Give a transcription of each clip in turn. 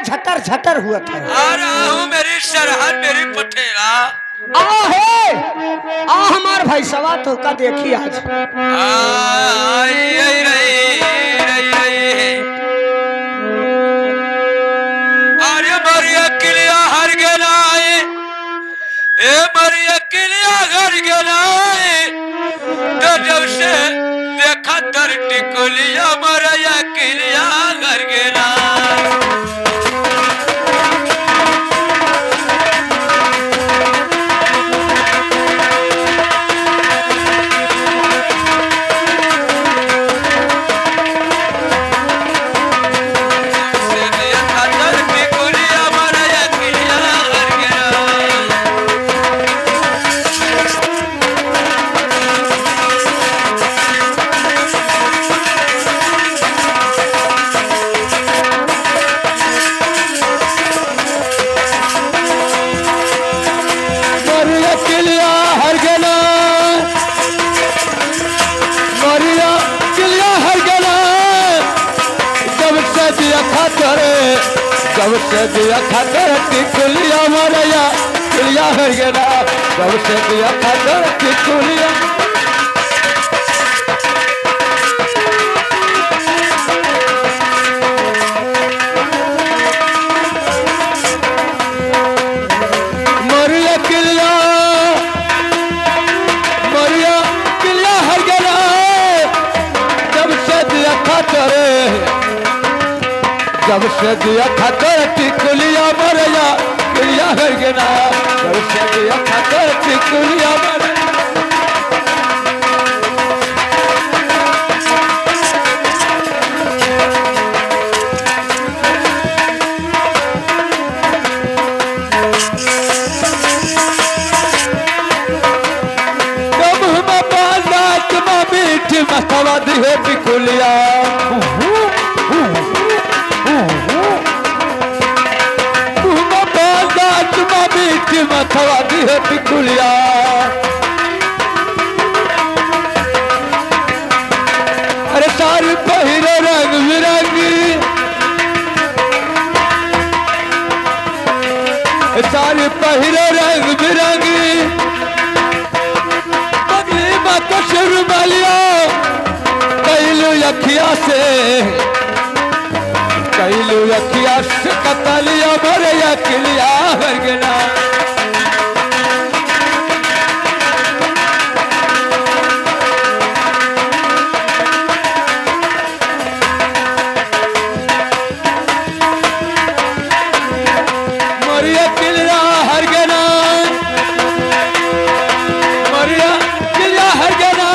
झटर झटर हुआ था। आ रहा हूँ मेरी सरहद मेरी पटेला। आ है आ हमार भाई सवा तो का देखी आज। अरे मरिया किलिया हर गलाए, ए मरिया किलिया हर गलाए, तो जब से देखा तर टिकुलिया मरिया किलिया हर गलाए। जब से दिया खातर टिकुलिया मरिया किलिया हर गया, जब से दिया खातर टिकुलिया। मरिया किलिया हर गया, जब से दिया खातर, जब से दिया खातर टिकुलिया मरिया किलिया हर गया, जब से दिया खातर टिकुलिया मरिया। मथवा दिहे टिकुलिया, मथवा दिहे टिकुलिया। अरे सारी पहिरे रंग बिरंगी, सारी पहिरे रंग बिरंगी, बदली मत शुरू बलिया कैलू अखिया से, कैलू अखिया से कतलिया मरिया किलिया हर गया। मरिया किलिया हर गया, मरिया किलिया हर गया,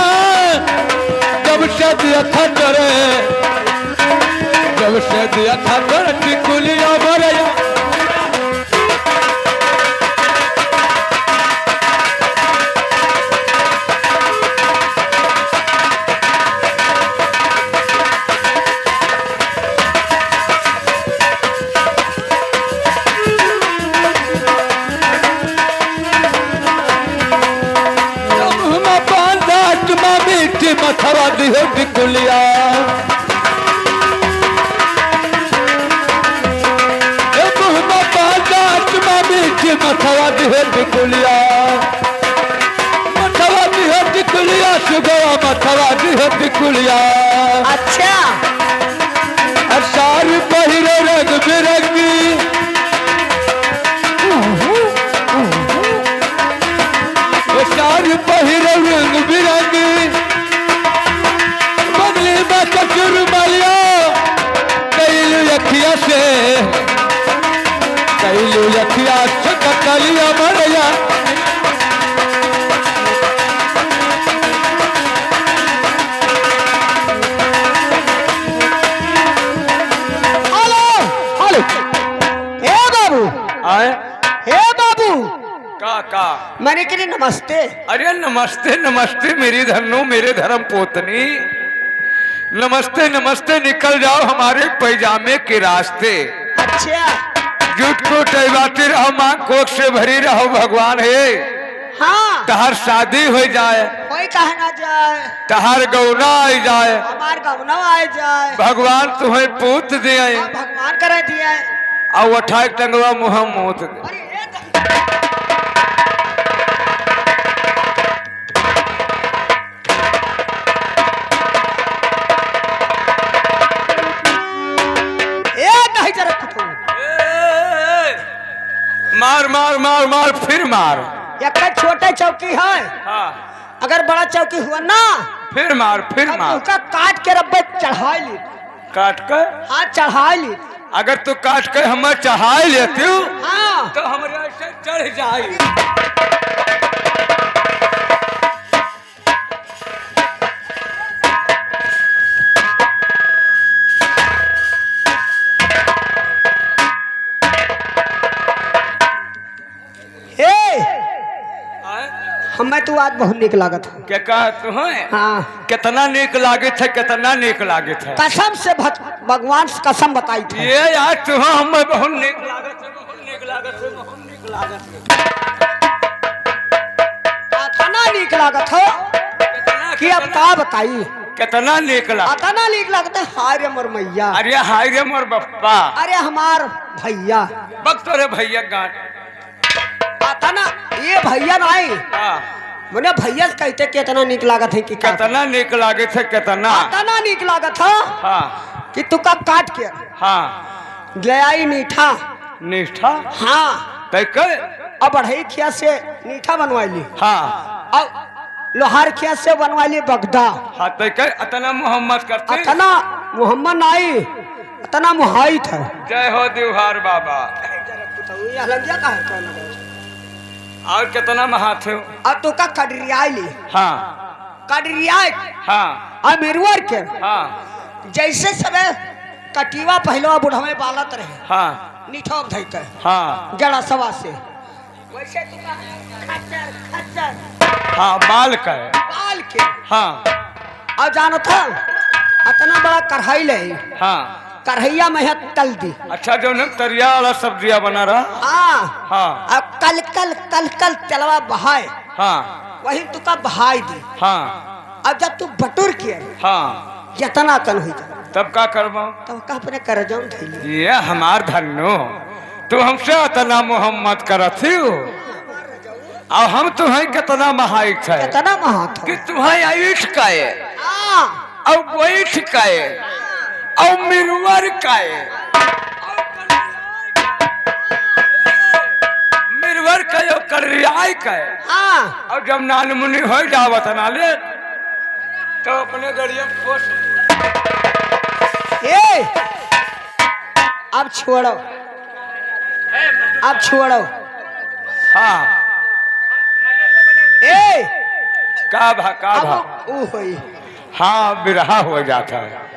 जब से दिया खतर, जब से दिया खतर टिकुलिया मरिया। मथवा दिहे टिकुलिया, मथवा दिहे टिकुलिया, मथवा दिहे टिकुलिया सुगवा, मथवा दिहे टिकुलिया। अच्छा सारी पहिरे रंग बिरंगी, सारी पहिरे रंग बिरंगी, बदली में कचुर मलिया कैलू अखिया से, कैलू अखिया से कतलिया मरिया। हेलो हेलो, हे बाबू, आए हे बाबू, का मैंने कहा नमस्ते। अरे नमस्ते नमस्ते मेरी धनो मेरे धर्म पोतनी, नमस्ते नमस्ते, निकल जाओ हमारे पैजामे के रास्ते। अच्छा जुट को टहबाते रहो, माँ कोख से भरी रहो भगवान है। हाँ तहार शादी हो जाए, कोई कहे ना जाए, तहार गौना आ जाए, हमार गवना आ जाए, भगवान तुम्हें पूत दिए, भगवान करे दिया। और उठाए टंगवा मुँह मोत दे। अरे ये दही- ए दही जरा कुटू। मार मार मार मार फिर मार। एक छोटे चौकी है, हाँ अगर बड़ा चौकी हुआ ना फिर मार फिर तब मार। उसका काट के रब्बे चढ़ा ली। काट कर हाँ चढ़ा ली। अगर तू काट कर हमें चढ़ा लेती हूँ हाँ तो हमारे ऐसे चढ़ जाए। हमें तू आज बहुत निक लागत है। क्या कहा तू है? हाँ कितना नीक लागत है, कितना नीक लागत है। कसम से भगवान से कसम बताई थी। ये यार तू हमें बहुत नीक लागत है, बहुत नीक लागत है, बहुत नीक लागत है। इतना निक लागत हो कि अब का बताई। कितना नीक लागत। इतना निक लागत है। हाय रे मोर मैया, अरे हाय रे मोर बप्पा, अरे हमार भैया, बक तोरे भैया गाँठ। इतना ये भैया नहीं हाँ मैंने भैया से कहते कितना निक लागत है कि का कितना नीक लागत है, कितना। इतना निक लागत हो हाँ कि तू का काट के हाँ ले आई मीठा। निष्ठा हाँ तय कर। अब बढ़ई खिया से मीठा बनवा ली, हाँ अब लोहार खिया से बनवा ली बगदा। हाँ तय कर। अतना मोहम्मद करते। इतना मोहम्मद नहीं, इतना मुहाई था। जय हो दिवहार बाबा। और कितना महाथे। अब तो का कड़रिया ली। हाँ कड़रिया हाँ अब मेरुअर के हाँ जैसे सबे कटीवा पहलवा बुढ़वे बालत रहे हाँ निठोक धई के हाँ जड़ा सवा से वैसे तू का खच्चर खच्चर हाँ बाल का है। बाल के। हाँ अब जानो था इतना बड़ा कढ़ाई ले, हाँ कढ़ैया में है तल दी। अच्छा जो न तरिया वाला सब्जियां बना रहा। हाँ हाँ अब कल कल कल कल तेलवा बहाए हाँ वही तू का बहाई दी। हाँ अब जब तू बटुर किए हाँ जितना कन हुई जा तब का करवा। तब का अपने कर जाऊं थैली। ये हमार धन्नो तू हमसे इतना मोहम्मद करती हो और हम तुम्हें कितना महाइक है कितना महात कि तुम्हें आयुष का है हाँ और बैठ का है और मिरवर का है। मिरवर का है और करियाई का है। हाँ और जब नान मुनि हो जावत ना ले तो अपने गड़िया खोस। ए अब छोड़ो, अब छोड़ो। हाँ ए का भा अब ऊ होई। हाँ बिरहा हो जाता है।